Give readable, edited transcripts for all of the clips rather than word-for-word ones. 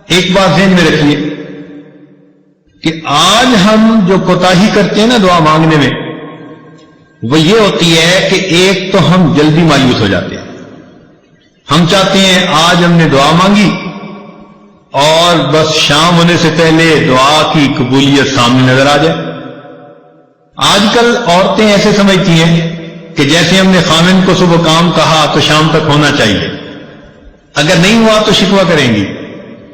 ایک بات ذہن میں رکھیے کہ آج ہم جو کوتاہی کرتے ہیں نا دعا مانگنے میں، وہ یہ ہوتی ہے کہ ایک تو ہم جلدی مایوس ہو جاتے ہیں. ہم چاہتے ہیں آج ہم نے دعا مانگی اور بس شام ہونے سے پہلے دعا کی قبولیت سامنے نظر آ جائے. آج کل عورتیں ایسے سمجھتی ہیں کہ جیسے ہم نے خامن کو صبح کام کہا تو شام تک ہونا چاہیے، اگر نہیں ہوا تو شکوہ کریں گی.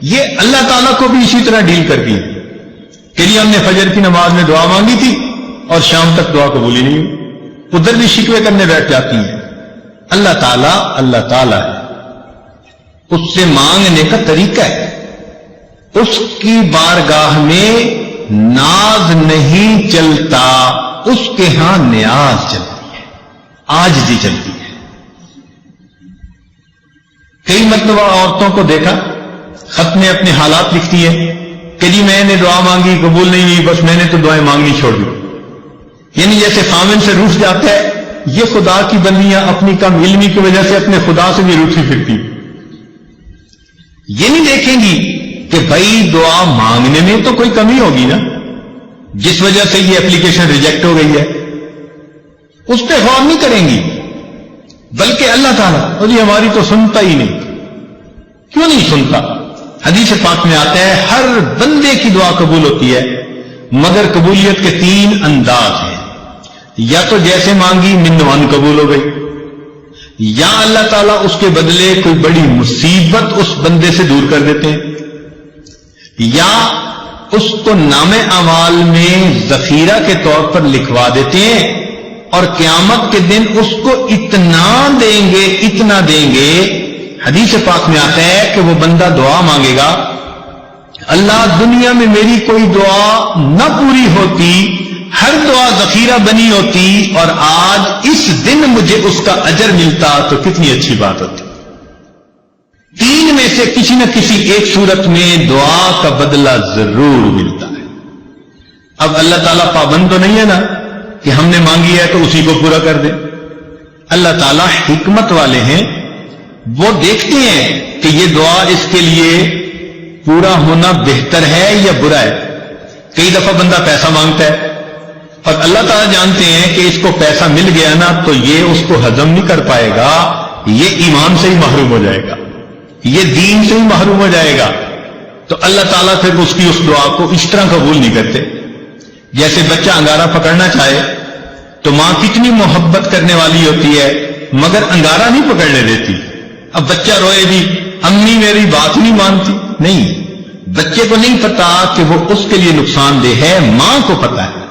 یہ اللہ تعالیٰ کو بھی اسی طرح ڈیل کرتی ہے کہ جی ہم نے فجر کی نماز میں دعا مانگی تھی اور شام تک دعا قبول ہی نہیں ہوئی، ادھر بھی شکوے کرنے بیٹھ جاتی ہیں. اللہ تعالیٰ ہے، اس سے مانگنے کا طریقہ ہے. اس کی بارگاہ میں ناز نہیں چلتا، اس کے ہاں نیاز چلتی ہے، عاجزی چلتی ہے. کئی مرتبہ عورتوں کو دیکھا خط میں اپنے حالات لکھتی ہے کہ جی میں نے دعا مانگی قبول نہیں ہوئی، بس میں نے تو دعائیں مانگنی چھوڑ دی. یعنی جیسے خامن سے روٹھ جاتا ہے، یہ خدا کی بندیاں اپنی کم علمی کی وجہ سے اپنے خدا سے بھی روٹھی پھرتی. یہ نہیں دیکھیں گی کہ بھائی دعا مانگنے میں تو کوئی کمی ہوگی نا جس وجہ سے یہ اپلیکیشن ریجیکٹ ہو گئی ہے، اس پہ غور نہیں کریں گی، بلکہ اللہ تعالیٰ اور یہ ہماری تو سنتا ہی نہیں. کیوں نہیں سنتا؟ حدیث پاک میں آتا ہے ہر بندے کی دعا قبول ہوتی ہے، مگر قبولیت کے 3 انداز ہیں. یا تو جیسے مانگی منوان قبول ہو گئی، یا اللہ تعالیٰ اس کے بدلے کوئی بڑی مصیبت اس بندے سے دور کر دیتے ہیں، یا اس کو نام اعمال میں ذخیرہ کے طور پر لکھوا دیتے ہیں اور قیامت کے دن اس کو اتنا دیں گے. حدیث پاک میں آتا ہے کہ وہ بندہ دعا مانگے گا، اللہ دنیا میں میری کوئی دعا نہ پوری ہوتی، ہر دعا ذخیرہ بنی ہوتی اور آج اس دن مجھے اس کا اجر ملتا تو کتنی اچھی بات ہوتی. 3 میں سے کسی نہ کسی ایک صورت میں دعا کا بدلہ ضرور ملتا ہے. اب اللہ تعالیٰ پابند تو نہیں ہے نا کہ ہم نے مانگی ہے تو اسی کو پورا کر دیں. اللہ تعالیٰ حکمت والے ہیں، وہ دیکھتے ہیں کہ یہ دعا اس کے لیے پورا ہونا بہتر ہے یا برا ہے. کئی دفعہ بندہ پیسہ مانگتا ہے اور اللہ تعالیٰ جانتے ہیں کہ اس کو پیسہ مل گیا نا تو یہ اس کو ہضم نہیں کر پائے گا، یہ ایمان سے ہی محروم ہو جائے گا، یہ دین سے ہی محروم ہو جائے گا. تو اللہ تعالیٰ پھر اس کی اس دعا کو اس طرح قبول نہیں کرتے. جیسے بچہ انگارہ پکڑنا چاہے تو ماں کتنی محبت کرنے والی ہوتی ہے مگر انگارہ نہیں پکڑنے دیتی. اب بچہ روئے جی امی میری بات نہیں مانتی، نہیں، بچے کو نہیں پتا کہ وہ اس کے لیے نقصان دہ ہے، ماں کو پتا ہے.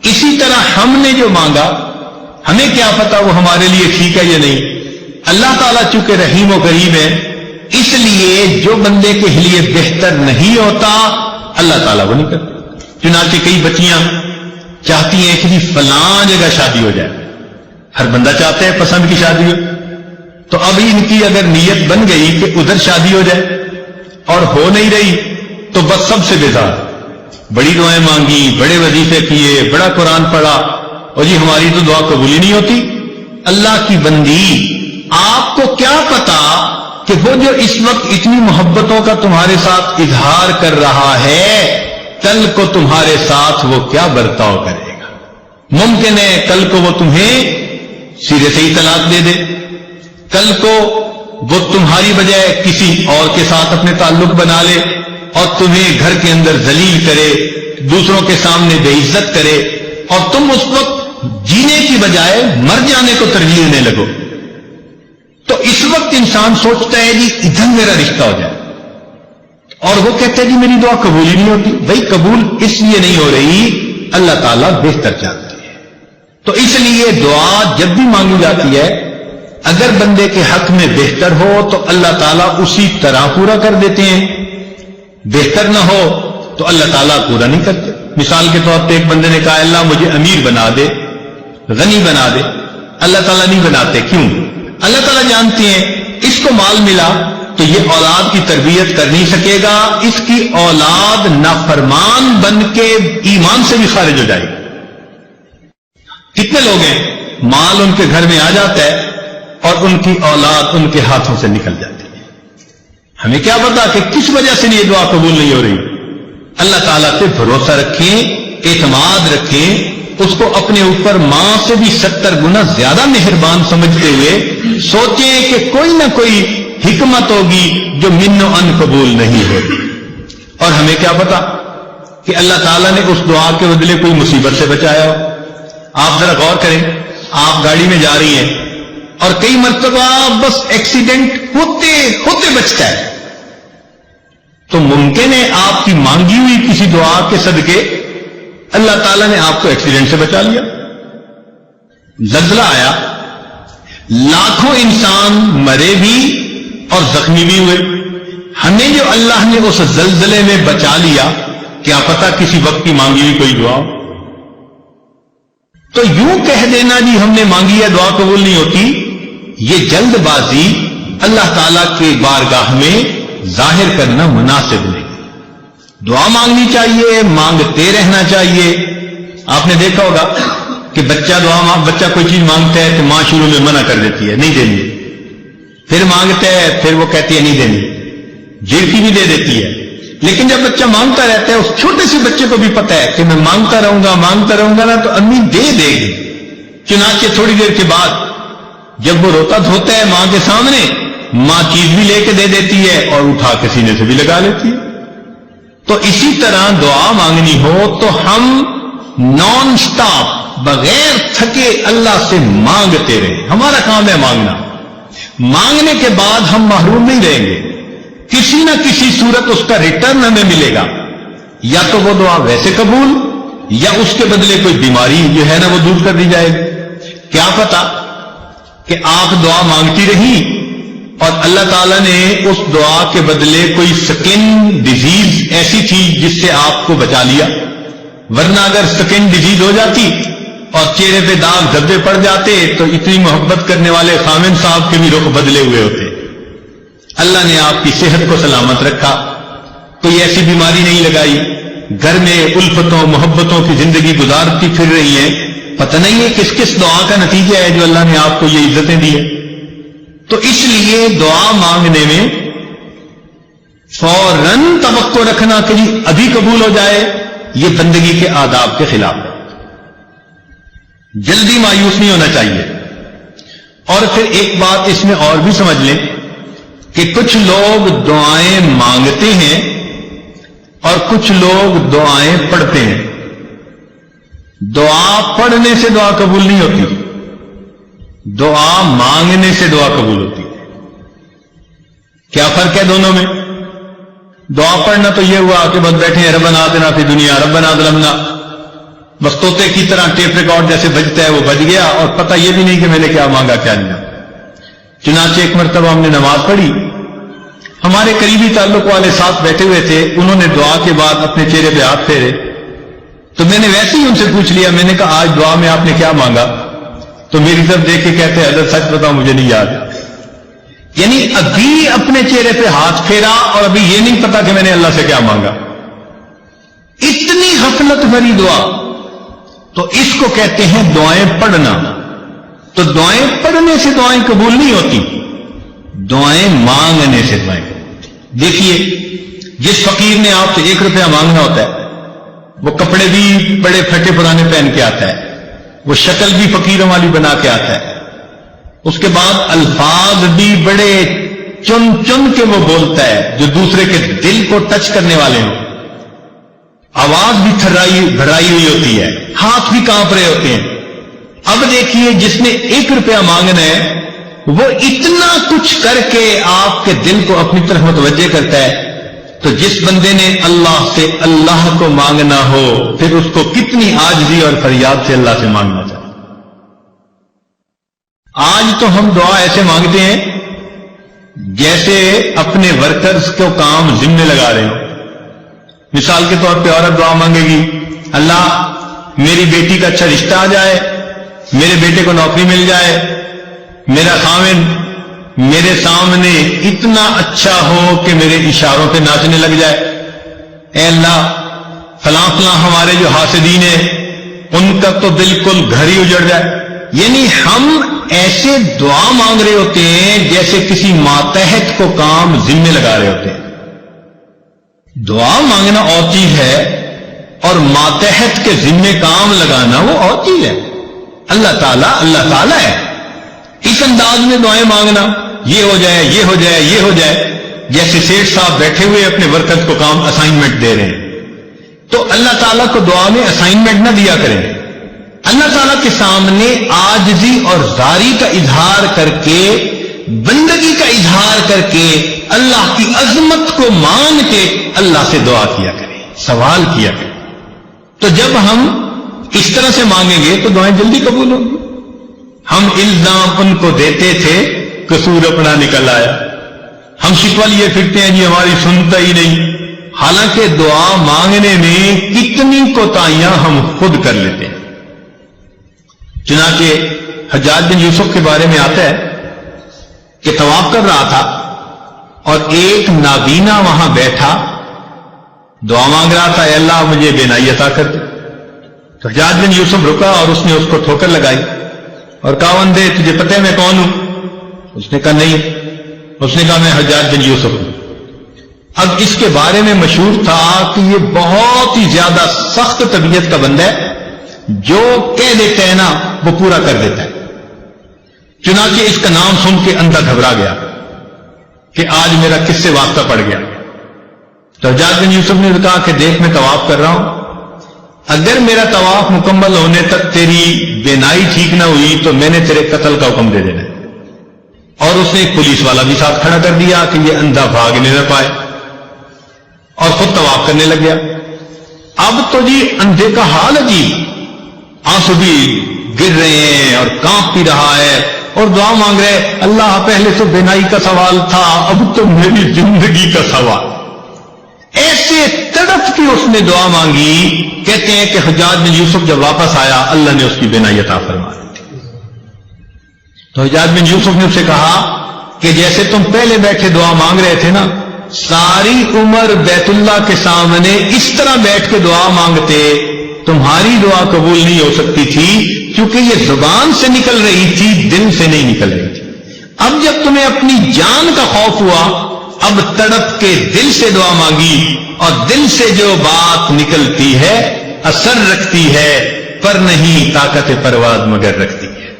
اسی طرح ہم نے جو مانگا ہمیں کیا پتا وہ ہمارے لیے ٹھیک ہے یا نہیں. اللہ تعالیٰ چونکہ رحیم و کریم ہے، اس لیے جو بندے کے لیے بہتر نہیں ہوتا اللہ تعالیٰ وہ نہیں کرتا. چنانچہ کئی بچیاں چاہتی ہیں کہ جی فلاں جگہ شادی ہو جائے، ہر بندہ چاہتا ہے پسند کی شادی ہو. تو اب ان کی اگر نیت بن گئی کہ ادھر شادی ہو جائے اور ہو نہیں رہی تو بس سب سے بیزار، بڑی دعائیں مانگی، بڑے وظیفے کیے، بڑا قرآن پڑھا اور جی ہماری تو دعا قبول ہی نہیں ہوتی. اللہ کی بندی، آپ کو کیا پتا کہ وہ جو اس وقت اتنی محبتوں کا تمہارے ساتھ اظہار کر رہا ہے کل کو تمہارے ساتھ وہ کیا برتاؤ کرے گا. ممکن ہے کل کو وہ تمہیں سرے سے ہی طلاق دے دے، کل کو وہ تمہاری بجائے کسی اور کے ساتھ اپنے تعلق بنا لے اور تمہیں گھر کے اندر ذلیل کرے، دوسروں کے سامنے بے عزت کرے اور تم اس وقت جینے کی بجائے مر جانے کو ترجیح دینے لگو. تو اس وقت انسان سوچتا ہے جی ادھر میرا رشتہ ہو جائے اور وہ کہتا ہے جی میری دعا قبول ہی نہیں ہوتی. بھائی قبول اس لیے نہیں ہو رہی، اللہ تعالیٰ بہتر جانتی ہے. تو اس لیے دعا جب بھی مانگی جاتی ہے اگر بندے کے حق میں بہتر ہو تو اللہ تعالیٰ اسی طرح پورا کر دیتے ہیں، بہتر نہ ہو تو اللہ تعالیٰ پورا نہیں کرتے. مثال کے طور پہ ایک بندے نے کہا اللہ مجھے امیر بنا دے، غنی بنا دے، اللہ تعالیٰ نہیں بناتے. کیوں؟ اللہ تعالیٰ جانتے ہیں اس کو مال ملا تو یہ اولاد کی تربیت کر نہیں سکے گا، اس کی اولاد نافرمان بن کے ایمان سے بھی خارج ہو جائے گی. کتنے لوگ ہیں مال ان کے گھر میں آ جاتا ہے اور ان کی اولاد ان کے ہاتھوں سے نکل جاتی ہے. ہمیں کیا پتا کہ کس وجہ سے یہ دعا قبول نہیں ہو رہی. اللہ تعالیٰ پہ بھروسہ رکھیں, اعتماد رکھیں, اس کو اپنے اوپر ماں سے بھی 70 گنا زیادہ مہربان سمجھتے ہوئے سوچیں کہ کوئی نہ کوئی حکمت ہوگی جو من و ان قبول نہیں ہوگی. اور ہمیں کیا پتا کہ اللہ تعالیٰ نے اس دعا کے بدلے کوئی مصیبت سے بچایا ہو. آپ ذرا غور کریں, آپ گاڑی میں جا رہی ہیں اور کئی مرتبہ بس ایکسیڈنٹ ہوتے ہوتے بچتا ہے, تو ممکن ہے آپ کی مانگی ہوئی کسی دعا کے صدقے اللہ تعالیٰ نے آپ کو ایکسیڈنٹ سے بچا لیا. زلزلہ آیا, لاکھوں انسان مرے بھی اور زخمی بھی ہوئے. ہمیں جو اللہ نے اس زلزلے میں بچا لیا, کیا پتا کسی وقت کی مانگی ہوئی کوئی دعا. تو یوں کہہ دینا جی ہم نے مانگی ہے دعا قبول نہیں ہوتی, یہ جلد بازی اللہ تعالیٰ کے بارگاہ میں ظاہر کرنا مناسب نہیں. دعا مانگنی چاہیے, مانگتے رہنا چاہیے. آپ نے دیکھا ہوگا کہ بچہ کوئی چیز مانگتا ہے تو ماں شروع میں منع کر دیتی ہے, نہیں دینی. پھر مانگتا ہے, پھر وہ کہتی ہے نہیں دینی, جیلتی بھی دے دیتی ہے. لیکن جب بچہ مانگتا رہتا ہے, اس چھوٹے سے بچے کو بھی پتا ہے کہ میں مانگتا رہوں گا نا تو امی دے دے گی. چنانچہ تھوڑی دیر کے بعد جب وہ روتا دھوتا ہے ماں کے سامنے, ماں چیز بھی لے کے دے دیتی ہے اور اٹھا کے سینے سے بھی لگا لیتی ہے. تو اسی طرح دعا مانگنی ہو تو ہم نان سٹاپ بغیر تھکے اللہ سے مانگتے رہیں. ہمارا کام ہے مانگنا. مانگنے کے بعد ہم محروم نہیں رہیں گے, کسی نہ کسی صورت اس کا ریٹرن ہمیں ملے گا. یا تو وہ دعا ویسے قبول, یا اس کے بدلے کوئی بیماری جو ہے نا وہ دور کر دی جائے گی. کیا پتا کہ آپ دعا مانگتی رہی اور اللہ تعالیٰ نے اس دعا کے بدلے کوئی سکن ڈیزیز ایسی تھی جس سے آپ کو بچا لیا. ورنہ اگر سکن ڈیزیز ہو جاتی اور چہرے پہ داغ دھبے پڑ جاتے تو اتنی محبت کرنے والے خامن صاحب کے بھی رخ بدلے ہوئے ہوتے. اللہ نے آپ کی صحت کو سلامت رکھا, کوئی ایسی بیماری نہیں لگائی, گھر میں الفتوں محبتوں کی زندگی گزارتی پھر رہی ہیں. پتہ نہیں ہے کس کس دعا کا نتیجہ ہے جو اللہ نے آپ کو یہ عزتیں دی ہیں. تو اس لیے دعا مانگنے میں فوراً توقع رکھنا کہ جی ابھی قبول ہو جائے, یہ بندگی کے آداب کے خلاف ہے. جلدی مایوس نہیں ہونا چاہیے. اور پھر ایک بات اس میں اور بھی سمجھ لیں کہ کچھ لوگ دعائیں مانگتے ہیں اور کچھ لوگ دعائیں پڑھتے ہیں. دعا پڑھنے سے دعا قبول نہیں ہوتی, دعا مانگنے سے دعا قبول ہوتی ہے. کیا فرق ہے دونوں میں؟ دعا پڑھنا تو یہ ہوا کہ بس بیٹھے ہیں ربنا آتنا فی دنیا ربنا ظلمنا, بس طوطے کی طرح ٹیپ ریکارڈ جیسے بجتا ہے وہ بج گیا اور پتہ یہ بھی نہیں کہ میں نے کیا مانگا کیا نہیں. چنانچہ ایک مرتبہ ہم نے نماز پڑھی, ہمارے قریبی تعلق والے ساتھ بیٹھے ہوئے تھے, انہوں نے دعا کے بعد اپنے چہرے پہ ہاتھ پھیرے تو میں نے ویسے ہی ان سے پوچھ لیا, میں نے کہا آج دعا میں آپ نے کیا مانگا؟ تو میری طرف دیکھ کے کہتے ہیں حضرت سچ بتاؤ مجھے نہیں یاد. یعنی ابھی اپنے چہرے پہ ہاتھ پھیرا اور ابھی یہ نہیں پتا کہ میں نے اللہ سے کیا مانگا. اتنی غفلت بھری دعا. تو اس کو کہتے ہیں دعائیں پڑھنا. تو دعائیں پڑھنے سے دعائیں قبول نہیں ہوتی, دعائیں مانگنے سے دعائیں. دیکھیے جس فقیر نے آپ سے 1 روپیہ مانگنا ہوتا ہے وہ کپڑے بھی بڑے پھٹے پرانے پہن کے آتا ہے, وہ شکل بھی فقیروں والی بنا کے آتا ہے, اس کے بعد الفاظ بھی بڑے چن چن کے وہ بولتا ہے جو دوسرے کے دل کو ٹچ کرنے والے ہوں, آواز بھی بھرائی ہوئی ہوتی ہے, ہاتھ بھی کانپ رہے ہوتے ہیں. اب دیکھیے جس نے 1 روپیہ مانگنا ہے وہ اتنا کچھ کر کے آپ کے دل کو اپنی طرف متوجہ کرتا ہے, تو جس بندے نے اللہ سے اللہ کو مانگنا ہو پھر اس کو کتنی عاجزی اور فریاد سے اللہ سے مانگنا چاہیے. آج تو ہم دعا ایسے مانگتے ہیں جیسے اپنے ورکرز کو کام ذمہ لگا رہے ہوں. مثال کے طور پہ عورت دعا مانگے گی, اللہ میری بیٹی کا اچھا رشتہ آ جائے, میرے بیٹے کو نوکری مل جائے, میرا خاوند میرے سامنے اتنا اچھا ہو کہ میرے اشاروں پہ ناچنے لگ جائے. اے اللہ فلاں فلاں ہمارے جو حاسدین ہیں ان کا تو بالکل گھر ہی اجڑ جائے. یعنی ہم ایسے دعا مانگ رہے ہوتے ہیں جیسے کسی ماتحت کو کام ذمے لگا رہے ہوتے ہیں. دعا مانگنا اور چیز ہے اور ماتحت کے ذمے کام لگانا وہ اور چیز ہے. اللہ تعالیٰ ہے. اس انداز میں دعائیں مانگنا، یہ ہو جائے، یہ ہو جائے، یہ ہو جائے، جیسے سیٹھ صاحب بیٹھے ہوئے اپنے ورکرز کو کام اسائنمنٹ دے رہے ہیں. تو اللہ تعالیٰ کو دعا میں اسائنمنٹ نہ دیا کریں. اللہ تعالیٰ کے سامنے عاجزی اور زاری کا اظہار کر کے، بندگی کا اظہار کر کے، اللہ کی عظمت کو مان کے اللہ سے دعا کیا کریں، سوال کیا کریں. تو جب ہم اس طرح سے مانگیں گے تو دعائیں جلدی قبول ہوں گی. ہم الزام ان کو دیتے تھے، قصور اپنا نکل آیا. ہم شکوہ لیے پھرتے ہیں جی ہماری سنتا ہی نہیں، حالانکہ دعا مانگنے میں کتنی کوتاہیاں ہم خود کر لیتے ہیں. چنانچہ حجاج بن یوسف کے بارے میں آتا ہے کہ طواف کر رہا تھا اور ایک نابینا وہاں بیٹھا دعا مانگ رہا تھا، اے اللہ مجھے بینائی عطا کر دے. تو حجاج بن یوسف رکا اور اس نے اس کو ٹھوکر لگائی اور کہا بندے تجھے پتہ ہے میں کون ہوں؟ اس نے کہا نہیں. اس نے کہا میں حجاج بن یوسف ہوں. اب اس کے بارے میں مشہور تھا کہ یہ بہت ہی زیادہ سخت طبیعت کا بندہ ہے، جو کہہ دیتا ہے نا وہ پورا کر دیتا ہے. چنانچہ اس کا نام سن کے اندھا گھبرا گیا کہ آج میرا کس سے واسطہ پڑ گیا. تو حجاج بن یوسف نے کہا کہ دیکھ میں طواف کر رہا ہوں، اگر میرا طواف مکمل ہونے تک تیری بینائی ٹھیک نہ ہوئی تو میں نے تیرے قتل کا حکم دے دینا. اور اس نے ایک پولیس والا بھی ساتھ کھڑا کر دیا کہ یہ اندھا بھاگنے نہ پائے، اور خود طواف کرنے لگ گیا. اب تو جی اندھے کا حال عجیب، آنسو بھی گر رہے ہیں اور کانپ بھی رہا ہے اور دعا مانگ رہے، اللہ پہلے تو بینائی کا سوال تھا، اب تو میری زندگی کا سوال. ایسے تڑپ کے اس نے دعا مانگی. کہتے ہیں کہ حجاج بن یوسف جب واپس آیا اللہ نے اس کی بینائی عطا فرما دی. تو حجاج بن یوسف نے اس سے کہا کہ جیسے تم پہلے بیٹھے دعا مانگ رہے تھے نا، ساری عمر بیت اللہ کے سامنے اس طرح بیٹھ کے دعا مانگتے، تمہاری دعا قبول نہیں ہو سکتی تھی کیونکہ یہ زبان سے نکل رہی تھی، دل سے نہیں نکل رہی تھی. اب جب تمہیں اپنی جان کا خوف ہوا، اب تڑپ کے دل سے دعا مانگی، اور دل سے جو بات نکلتی ہے اثر رکھتی ہے، پر نہیں طاقت پرواز مگر رکھتی ہے.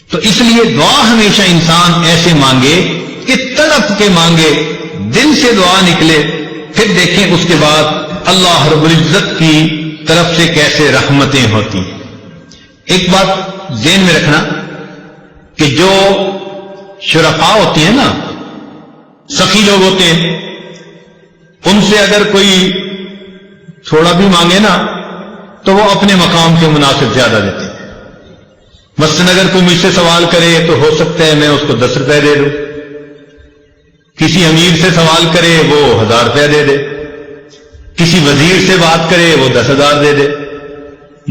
تو اس لیے دعا ہمیشہ انسان ایسے مانگے کہ تڑپ کے مانگے، دل سے دعا نکلے، پھر دیکھیں اس کے بعد اللہ رب العزت کی طرف سے کیسے رحمتیں ہوتی ہیں. ایک بات ذہن میں رکھنا کہ جو شرفاء ہوتے ہیں نا، سخی لوگ ہوتے ہیں، ان سے اگر کوئی تھوڑا بھی مانگے نا تو وہ اپنے مقام کے مناسب زیادہ دیتے ہیں. مثلاً اگر کوئی مجھ سے سوال کرے تو ہو سکتا ہے میں اس کو 10 روپے دے دوں، کسی امیر سے سوال کرے وہ 1000 روپے دے دے، کسی وزیر سے بات کرے وہ 10,000 دے دے،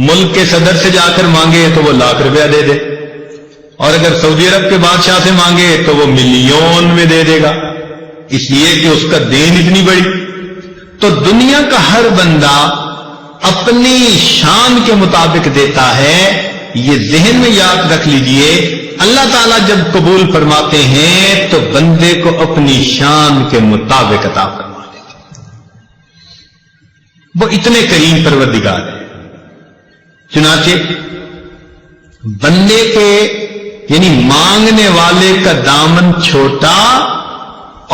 ملک کے صدر سے جا کر مانگے تو وہ 1,00,000 روپیہ دے دے، اور اگر سعودی عرب کے بادشاہ سے مانگے تو وہ ملین میں دے دے گا، اس لیے کہ اس کا دین اتنی بڑی. تو دنیا کا ہر بندہ اپنی شان کے مطابق دیتا ہے. یہ ذہن میں یاد رکھ لیجئے، اللہ تعالیٰ جب قبول فرماتے ہیں تو بندے کو اپنی شان کے مطابق عطا فرما دیتے ہیں. وہ اتنے کریم پروردگار ہیں. چنانچہ بندے کے یعنی مانگنے والے کا دامن چھوٹا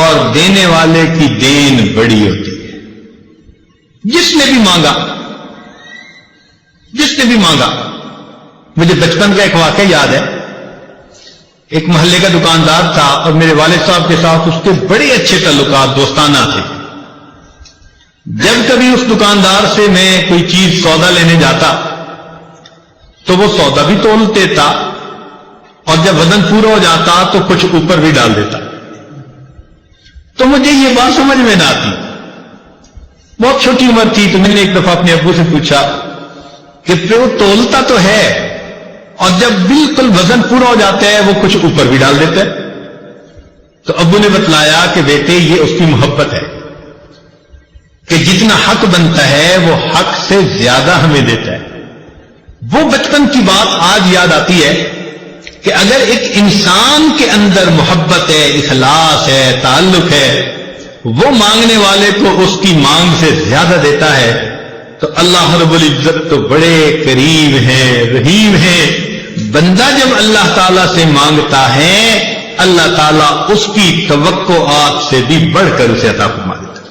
اور دینے والے کی دین بڑی ہوتی ہے. جس نے بھی مانگا. مجھے بچپن کا ایک واقعہ یاد ہے. ایک محلے کا دکاندار تھا اور میرے والد صاحب کے ساتھ اس کے بڑے اچھے تعلقات دوستانہ تھے. جب کبھی اس دکاندار سے میں کوئی چیز سودا لینے جاتا تو وہ سودا بھی تول دیتا اور جب وزن پورا ہو جاتا تو کچھ اوپر بھی ڈال دیتا. تو مجھے یہ بات سمجھ میں نہ آتی. بہت چھوٹی عمر تھی تو میں نے ایک دفعہ اپنے ابو سے پوچھا کہ وہ تولتا تو ہے اور جب بالکل وزن پورا ہو جاتا ہے وہ کچھ اوپر بھی ڈال دیتا ہے. تو ابو نے بتلایا کہ بیٹے یہ اس کی محبت ہے کہ جتنا حق بنتا ہے وہ حق سے زیادہ ہمیں دیتا ہے. وہ بچپن کی بات آج یاد آتی ہے کہ اگر ایک انسان کے اندر محبت ہے، اخلاص ہے، تعلق ہے، وہ مانگنے والے کو اس کی مانگ سے زیادہ دیتا ہے، تو اللہ رب العزت تو بڑے کریم ہیں، رحیم ہیں. بندہ جب اللہ تعالیٰ سے مانگتا ہے، اللہ تعالیٰ اس کی توقعات سے بھی بڑھ کر اسے عطا فرما دیتا ہے.